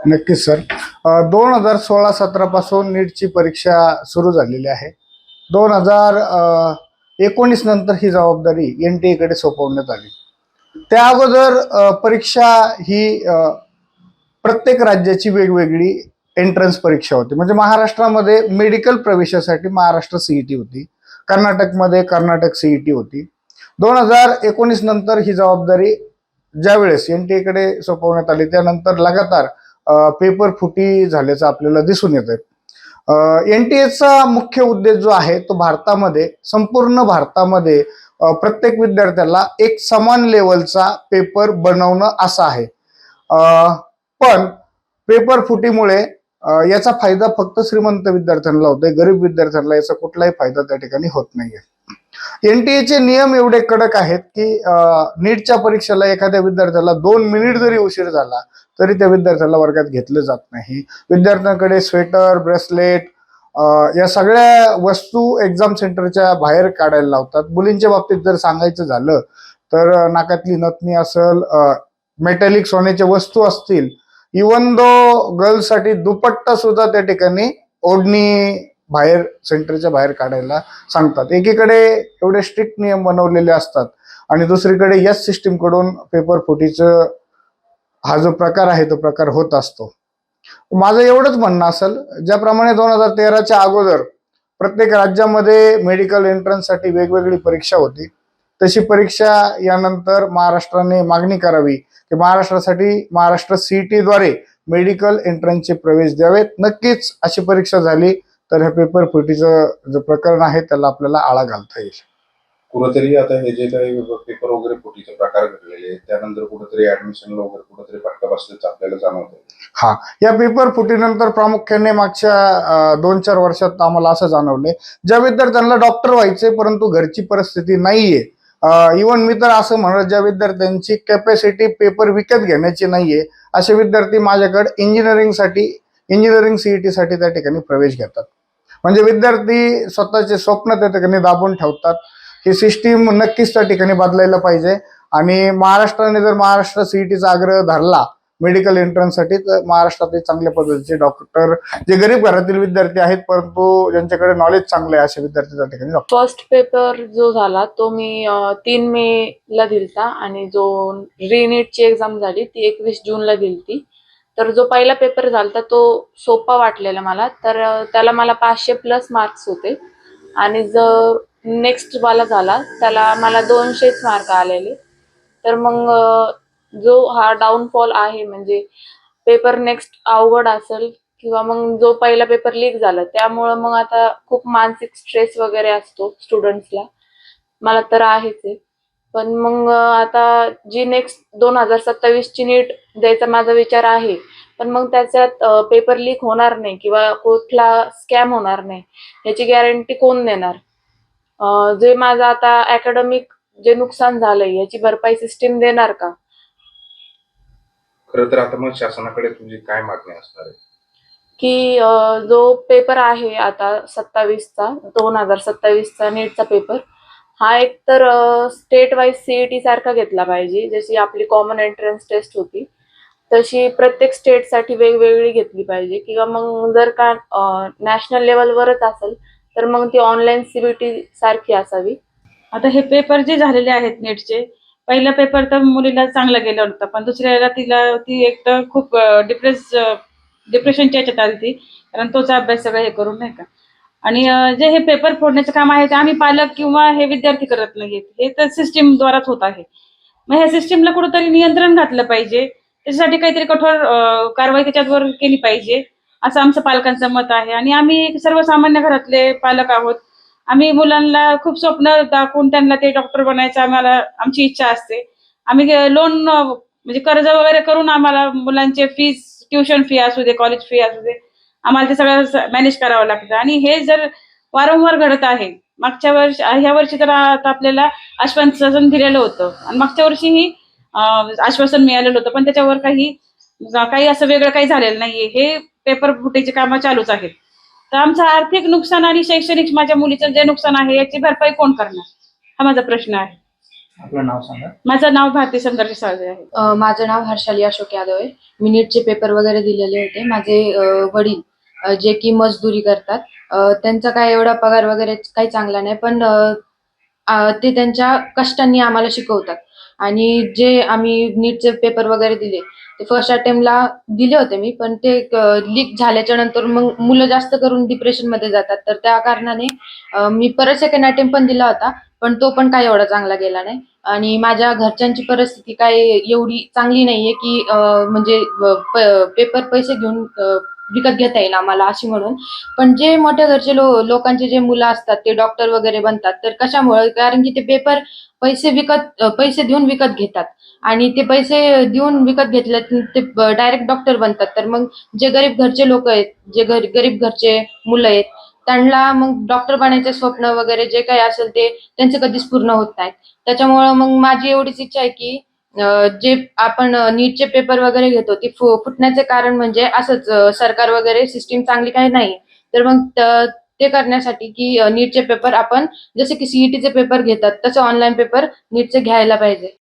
नक्कीच सर. 2016-17 पासून नीटची परीक्षा सुरू झालेली आहे. 2019 नंतर ही जबाबदारी NTA कडे सोपवण्यात आली. त्या अगोदर परीक्षा ही प्रत्येक राज्याची वेगवेगळी एंट्रन्स परीक्षा होती. म्हणजे महाराष्ट्रामध्ये मेडिकल प्रवेशासाठी महाराष्ट्र CET होती, कर्नाटकमध्ये कर्नाटक CET होती. 2019 नंतर ही जबाबदारी ज्यावेळेस NTA कडे सोपवण्यात आली त्यानंतर लगातार पेपर फुटी झाल्याचं आपल्याला दिसून येतंय. NTA मुख्य उद्देश जो आहे तो भारतामध्ये संपूर्ण भारतामध्ये प्रत्येक विद्यार्थ्याला एक समान लेवलचा पेपर बनवणं असा आहे. पण पेपर फुटीमुळे याचा फायदा फक्त श्रीमंत विद्यार्थ्यांना होतोय, गरीब विद्यार्थ्यांना याचा कुठलाही फायदा त्या ठिकाणी होत नाहीये. NTA नियम एवढे कडक आहेत की नीटच्या परीक्षेला एखाद्या विद्यार्थ्याला 2 मिनिट जरी उशीर झाला तरी त्या विद्यार्थ्याला वर्गात घेतलं जात नाही. विद्यार्थ्यांकडे स्वेटर, ब्रेसलेट या सगळ्या वस्तू एक्झाम सेंटरच्या बाहेर काढायला लावतात. मुलींच्या बाबतीत जर सांगायचं झालं तर नाकातली नथनी असेल, मेटॅलिक सोन्याच्या वस्तू असतील, इवन दो गर्ल्ससाठी दुपट्टा सुद्धा त्या ठिकाणी ओढणी बाहेर सेंटरच्या बाहेर काढायला सांगतात. एकीकडे एवढे स्ट्रिक्ट नियम बनवलेले असतात आणि दुसरीकडे याच सिस्टीम कडून पेपर फुटीचं हा जो प्रकार आहे तो प्रकार होत असतो. माझं एवढंच म्हणणं असेल, ज्याप्रमाणे 2013च्या अगोदर प्रत्येक राज्यामध्ये मेडिकल एंट्रन्ससाठी वेगवेगळी परीक्षा होती, तशी परीक्षा यानंतर महाराष्ट्राने मागणी करावी की महाराष्ट्रासाठी महाराष्ट्र CET द्वारे मेडिकल एंट्रन्सचे प्रवेश द्यावेत. नक्कीच अशी परीक्षा झाली तर हे पेपर फुटीचं जे प्रकरण आहे त्याला आपल्याला आळा घालता येईल. कुठेतरी आता हे जे काही पेपर वगैरे फुटीचे प्रकार घडलेले आहेत त्यानंतर कुठेतरी ऍडमिशनला वगैरे कुठेतरी फटका बसल्याचं आपल्याला जाणवतं. हा, या पेपर फुटीनंतर प्रामुख्याने मागच्या 2-4 वर्षात आम्हाला असं जाणवलंय, ज्या विद्यार्थ्यांना डॉक्टर व्हायचे परंतु घरची परिस्थिती नाहीये, इवन मी तर असं म्हणत ज्या विद्यार्थ्यांची कॅपॅसिटी पेपर विकत घेण्याची नाहीये, असे विद्यार्थी माझ्याकडे इंजिनिअरिंग CET साठी त्या ठिकाणी प्रवेश घेतात. म्हणजे विद्यार्थी स्वतःचे स्वप्न त्या ठिकाणी दाबून ठेवतात. ही सिस्टीम नक्कीच त्या ठिकाणी बदलायला पाहिजे आणि महाराष्ट्राने जर महाराष्ट्र CETचा आग्रह धरला मेडिकल एंट्रन्ससाठी तर महाराष्ट्रातील चांगल्या पद्धतीचे डॉक्टर, जे गरीब घरातील विद्यार्थी आहेत परंतु ज्यांच्याकडे नॉलेज चांगलं आहे असे विद्यार्थी त्या ठिकाणी फर्स्ट पेपर जो झाला तो मी 3 मे ला दिलता आणि जो रीनीटची एक्झाम झाली ती 21 जूनला दिलती. तर जो पहिला पेपर झाला तो सोपा वाटलेला मला, तर त्याला मला 500+ मार्क्स होते आणि जर नेक्स्ट वाला झाला त्याला मला 200च मार्क आलेले. तर मग जो हा डाऊनफॉल आहे म्हणजे पेपर नेक्स्ट अवघड असेल किंवा मग जो पहिला पेपर लीक झाला त्यामुळं मग आता खूप मानसिक स्ट्रेस वगैरे असतो स्टुडंट्सला, मला तर आहेच आहे. पण मग आता जी नेक्स्ट 2027ची नीट द्यायचा माझा विचार आहे, पण मग त्याच्यात पेपर लीक होणार नाही किंवा कुठला स्कॅम होणार नाही याची गॅरंटी कोण देणार? जे माझं आता अकॅडमिक जे नुकसान झालंय याची भरपाई सिस्टीम देणार का? खरं तर आता मग शासनाकडे तुझी काय मागणी असणार आहे? की जो पेपर आहे आता 2027चा नीटचा पेपर हा एक तर स्टेट वाईज CET सारखा घेतला पाहिजे. जशी आपली कॉमन एंट्रन्स टेस्ट होती तशी प्रत्येक स्टेटसाठी वेगवेगळी घेतली पाहिजे किंवा मग जर का नॅशनल लेवलवरच असेल तर मग ती ऑनलाईन CBT सारखी असावी. आता हे पेपर जे झालेले आहेत नीटचे, पहिला पेपर तर मुलीला चांगला गेला होता, पण दुसऱ्याला ती एक तर खूप डिप्रेशनच्या याच्यात आली ती, कारण तोच अभ्यास सगळं हे करून नाही का. आणि जे हे पेपर फोडण्याचं काम आहे ते आम्ही पालक किंवा हे विद्यार्थी करत नाहीत, हे तर सिस्टीमद्वाराच होत आहे. मग ह्या सिस्टीमला कुठंतरी नियंत्रण घातलं पाहिजे, त्याच्यासाठी काहीतरी कठोर कारवाई त्याच्यावर केली पाहिजे असं आमचं पालकांचं मत आहे. आणि आम्ही सर्वसामान्य घरातले पालक आहोत. आम्ही मुलांना खूप स्वप्न दाखवून त्यांना ते डॉक्टर बनायचं आमची इच्छा असते. आम्ही लोन म्हणजे कर्ज वगैरे करून आम्हाला मुलांचे फीस, ट्युशन फी असू दे, कॉलेज फी असू दे, आम्हाला ते सगळं मॅनेज करावं लागतं. आणि हे जर वारंवार घडत आहे, ह्या वर्षी तर आता आपल्याला आश्वासन दिलेलं होतं आणि मागच्या वर्षीही आश्वासन मिळालेलं होतं, पण त्याच्यावर काही असं वेगळं काही झालेलं नाहीये. हे पेपर फुटीचे कामं चालूच आहेत. तर आमचं आर्थिक नुकसान आणि शैक्षणिक माझ्या मुलीचं जे नुकसान आहे याची भरपाई कोण करणार, हा माझा प्रश्न आहे. आपलं नाव सांगा. माझं नाव भारती संघर्ष साळवे आहे. माझं नाव हर्षाली अशोक यादव आहे. मी नीटचे पेपर वगैरे दिलेले होते. माझे वडील जे की मजदुरी करतात, त्यांचा काय एवढा पगार वगैरे काही चांगला नाही, पण ते त्यांच्या कष्टांनी आम्हाला शिकवतात. आणि जे आम्ही नीटचे पेपर वगैरे दिले ते फर्स्ट अटेम्प्टला दिले होते मी, पण ते लीक झाल्याच्या नंतर मग मुलं जास्त करून डिप्रेशनमध्ये जातात. तर त्या कारणाने मी परत सेकंड अटेम्प्ट पण दिला होता, पण तो पण काही एवढा चांगला गेला नाही. आणि माझ्या घरच्यांची परिस्थिती काय एवढी चांगली नाहीये की म्हणजे पेपर पैसे घेऊन विकत घेता येईल आम्हाला अशी म्हणून. पण जे मोठ्या घरचे लोकांचे जे मुलं असतात ते डॉक्टर वगैरे बनतात. तर कशामुळे? कारण की ते पेपर पैसे देऊन विकत घेतात, आणि ते पैसे देऊन विकत घेतले ते डायरेक्ट डॉक्टर बनतात. तर मग जे गरीब घरचे लोक आहेत, जे गरीब घरचे मुलं आहेत, त्यांना मग डॉक्टर बनायचे स्वप्न वगैरे जे काही असेल ते त्यांचे कधीच पूर्ण होत नाहीत. त्याच्यामुळं मग माझी एवढीच इच्छा आहे की जे आपण नीटचे पेपर वगैरे घेतो ते फुटण्याचे कारण म्हणजे असंच सरकार वगैरे सिस्टीम चांगली काही नाही. तर मग ते करण्यासाठी की नीटचे पेपर आपण जसे की सीईटीचे पेपर घेतात तसे ऑनलाईन पेपर नीटचे घ्यायला पाहिजे.